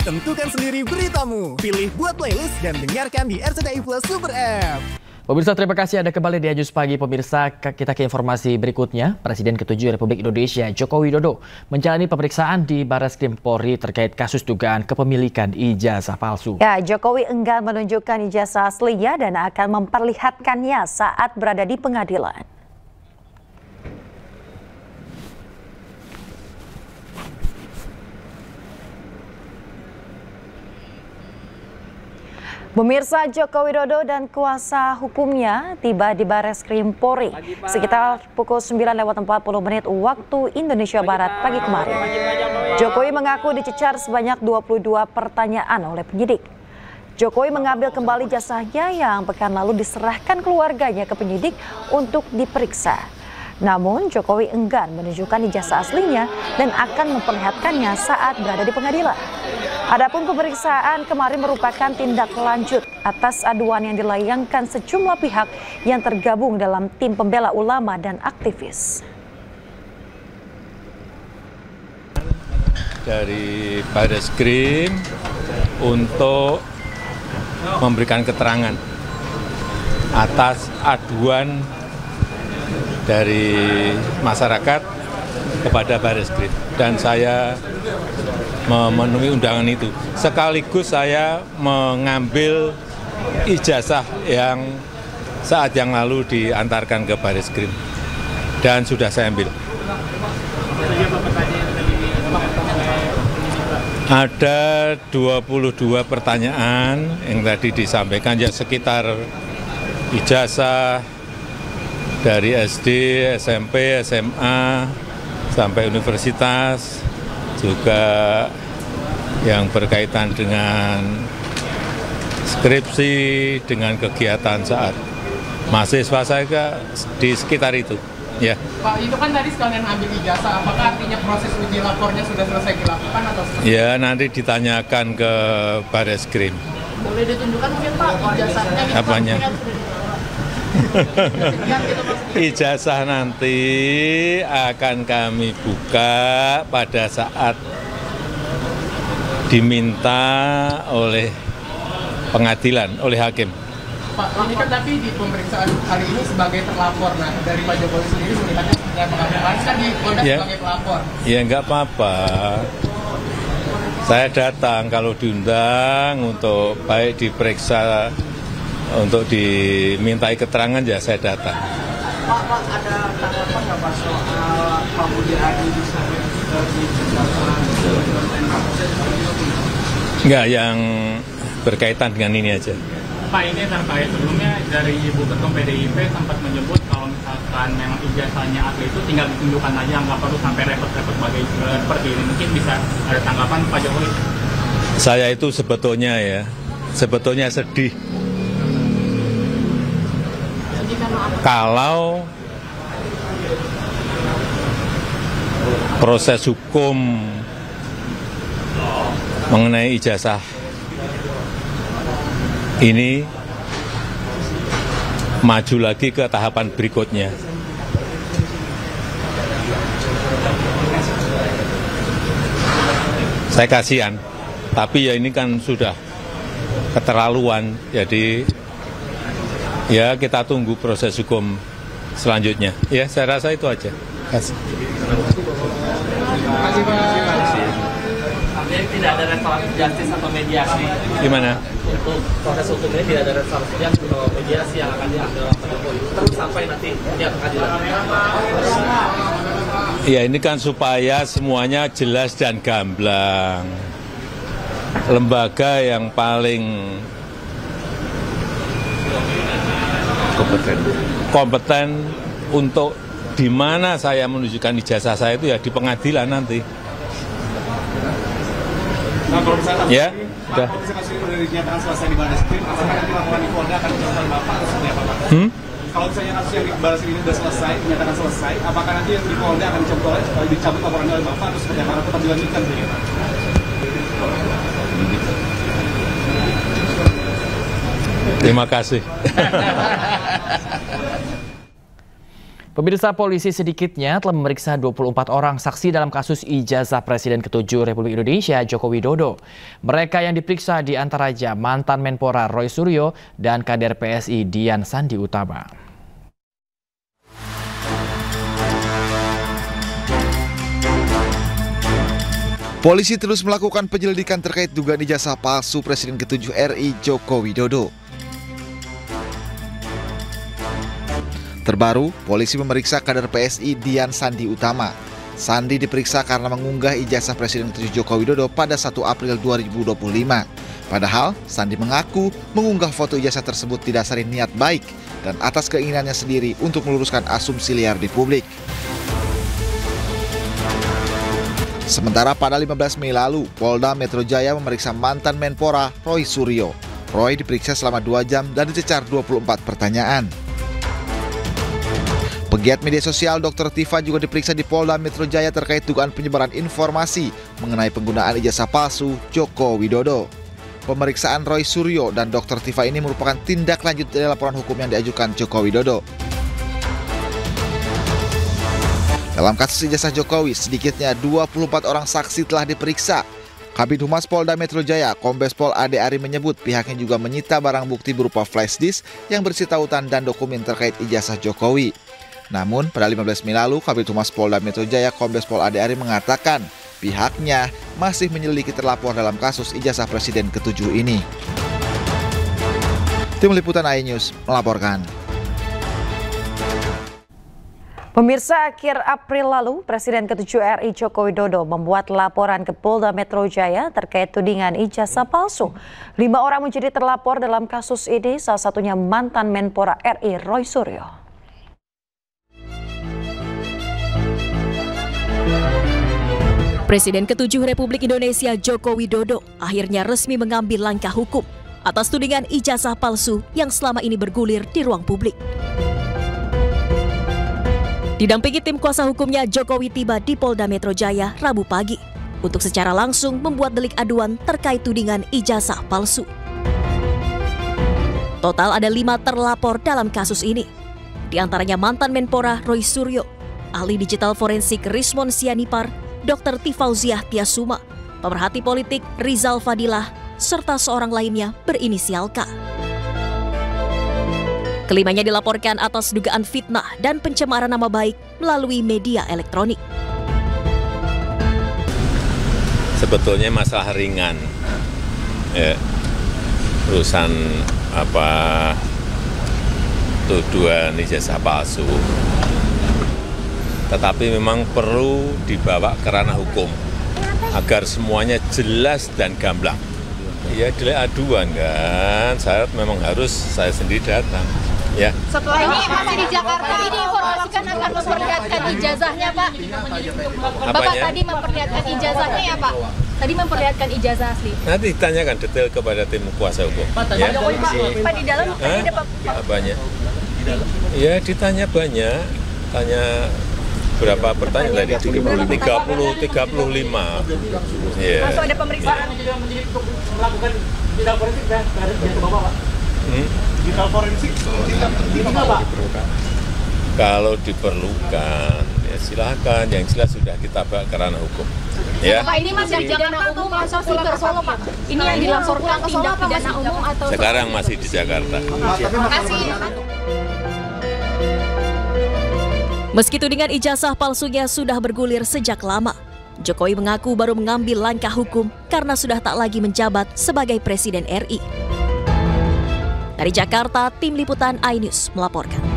Tentukan sendiri beritamu. Pilih buat playlist dan dengarkan di RCTI Plus Super App. Pemirsa, terima kasih Anda kembali di Ajus Pagi. Pemirsa, kita ke informasi berikutnya. Presiden ke-7 Republik Indonesia Joko Widodo menjalani pemeriksaan di Barreskrim Polri terkait kasus dugaan kepemilikan ijazah palsu. Ya, Jokowi enggan menunjukkan ijazah aslinya dan akan memperlihatkannya saat berada di pengadilan. Pemirsa, Joko Widodo dan kuasa hukumnya tiba di Barreskrim Polri sekitar pukul 9:40 waktu Indonesia Barat pagi kemarin. Jokowi mengaku dicecar sebanyak 22 pertanyaan oleh penyidik. Jokowi mengambil kembali jasanya yang pekan lalu diserahkan keluarganya ke penyidik untuk diperiksa. Namun Jokowi enggan menunjukkan ijazah aslinya dan akan memperlihatkannya saat berada di pengadilan. Adapun pemeriksaan kemarin merupakan tindak lanjut atas aduan yang dilayangkan sejumlah pihak yang tergabung dalam tim pembela ulama dan aktivis. Dari Barreskrim untuk memberikan keterangan atas aduan dari masyarakat kepada Barreskrim, dan saya memenuhi undangan itu. Sekaligus saya mengambil ijazah yang saat yang lalu diantarkan ke Barreskrim dan sudah saya ambil. Ada 22 pertanyaan yang tadi disampaikan, ya sekitar ijazah dari SD, SMP, SMA, sampai universitas, juga yang berkaitan dengan skripsi, dengan kegiatan saat mahasiswa saya di sekitar itu. Ya. Pak, itu kan tadi sekalian ambil ijazah, apakah artinya proses uji lapornya sudah selesai dilakukan atau seperti? Ya, nanti ditanyakan ke Barreskrim. Boleh ditunjukkan mungkin Pak ijazahnya? Apanya? Ijazah nanti akan kami buka pada saat diminta oleh pengadilan, oleh hakim. Pak, ini kan tapi di pemeriksaan hari ini sebagai terlapor, nah dari Pak Jokowi sendiri melihatnya seperti apa? Kan di Polda Ya, sebagai pelapor. Ya nggak apa-apa. Saya datang kalau diundang untuk baik diperiksa, untuk dimintai keterangan, ya saya datang. Pak, ada tanggapan nggak Pak soal Pak Budi Ari bisa Enggak, yang berkaitan dengan ini aja. Pak, ini terkait sebelumnya dari Ibu Ketum PDIP sempat menyebut kalau misalkan memang ijazahnya asli itu tinggal ditunjukkan aja, nggak perlu sampai repot-repot seperti ini. Mungkin bisa ada tanggapan Pak Jokowi? Saya itu sebetulnya sedih. Kalau proses hukum mengenai ijazah ini maju lagi ke tahapan berikutnya. Saya kasihan, tapi ya ini kan sudah keterlaluan, jadi ya kita tunggu proses hukum selanjutnya. Ya, saya rasa itu aja. Terima kasih. Artinya tidak ada restorasi justice atau mediasi. Gimana? Untuk proses hukum ini tidak ada restorasi justice atau mediasi yang akan diambil oleh Pak Jokowi. Terus sampai nanti dia pengadilan. Ya, ini kan supaya semuanya jelas dan gamblang. Lembaga yang paling kompeten untuk di mana saya menunjukkan ijazah saya itu ya di pengadilan nanti. Nah, kalau misalnya ya, sudah. Kalau misalnya sudah dinyatakan selesai di Barreskrim, apakah nanti laporan di Polda akan dilakukan Bapak atau seperti apa, Pak? Kalau misalnya kasus yang di Barreskrim ini sudah selesai, dinyatakan selesai, apakah nanti yang di Polda akan dicabut laporannya oleh Bapak atau seperti apa? Atau tetap dilanjutkan begitu, Pak? Terima kasih. Pemirsa, polisi sedikitnya telah memeriksa 24 orang saksi dalam kasus ijazah Presiden ke-7 Republik Indonesia Joko Widodo. Mereka yang diperiksa diantaranya mantan Menpora Roy Suryo dan kader PSI Dian Sandi Utama. Polisi terus melakukan penyelidikan terkait dugaan ijazah palsu Presiden ke-7 RI Joko Widodo. Terbaru, polisi memeriksa kader PSI Dian Sandi Utama. Sandi diperiksa karena mengunggah ijazah Presiden ke-7 Joko Widodo pada 1 April 2025. Padahal, Sandi mengaku mengunggah foto ijazah tersebut didasari niat baik dan atas keinginannya sendiri untuk meluruskan asumsi liar di publik. Sementara pada 15 Mei lalu, Polda Metro Jaya memeriksa mantan Menpora Roy Suryo. Roy diperiksa selama 2 jam dan dicecar 24 pertanyaan. Pegiat media sosial Dr. Tifa juga diperiksa di Polda Metro Jaya terkait dugaan penyebaran informasi mengenai penggunaan ijazah palsu Joko Widodo. Pemeriksaan Roy Suryo dan Dr. Tifa ini merupakan tindak lanjut dari laporan hukum yang diajukan Joko Widodo. Dalam kasus ijazah Jokowi, sedikitnya 24 orang saksi telah diperiksa. Kabid Humas Polda Metro Jaya, Kombes Pol Ade Ari menyebut pihaknya juga menyita barang bukti berupa flash disk yang berisi tautan dan dokumen terkait ijazah Jokowi. Namun, pada 15 Mei lalu, Kabid Humas Polda Metro Jaya Kombes Pol Ade Ari mengatakan pihaknya masih menyelidiki terlapor dalam kasus ijazah Presiden ke-7 ini. Tim Liputan iNews melaporkan. Pemirsa, akhir April lalu, Presiden ke-7 RI Joko Widodo membuat laporan ke Polda Metro Jaya terkait tudingan ijazah palsu. 5 orang menjadi terlapor dalam kasus ini, salah satunya mantan Menpora RI Roy Suryo. Presiden ke-7 Republik Indonesia Joko Widodo akhirnya resmi mengambil langkah hukum atas tudingan ijazah palsu yang selama ini bergulir di ruang publik. Didampingi tim kuasa hukumnya, Jokowi tiba di Polda Metro Jaya Rabu pagi untuk secara langsung membuat delik aduan terkait tudingan ijazah palsu. Total ada 5 terlapor dalam kasus ini. Di antaranya mantan Menpora Roy Suryo, ahli digital forensik Rismon Sianipar, Dr. Tifauziah Tiasuma, pemerhati politik Rizal Fadilah, serta seorang lainnya berinisial K. Kelimanya dilaporkan atas dugaan fitnah dan pencemaran nama baik melalui media elektronik. Sebetulnya masalah ringan, urusan tuduhan ijazah palsu. Tetapi memang perlu dibawa ke ranah hukum agar semuanya jelas dan gamblang. Ya, delik aduan kan, syarat memang harus saya sendiri datang. Ya. Setelah ini masih di Jakarta, ini informasikan akan memperlihatkan ijazahnya, Pak. Bapak tadi memperlihatkan ijazahnya ya, Pak? Tadi memperlihatkan ijazah asli. Nanti ditanyakan detail kepada tim kuasa hukum. Ya. Pak, di dalam tadi ada banyak. Ya, ditanya banyak. Tanya berapa pertanyaan tadi? 35. Yeah. Masuk ada pemeriksaan. Melakukan digital forensik dan Bapak, Pak. Digital forensik Pak. Kalau diperlukan, ya silakan. Yang jelas sudah kita bawa ke ranah hukum. Ya. Pak, ini masih di Jakarta umum atau ke Solo, Pak? Ini yang dilaporkan tindak pidana umum atau sekarang masih di Jakarta. Terima kasih. Meski tudingan ijazah palsunya sudah bergulir sejak lama, Jokowi mengaku baru mengambil langkah hukum karena sudah tak lagi menjabat sebagai Presiden RI. Dari Jakarta, Tim Liputan iNews melaporkan.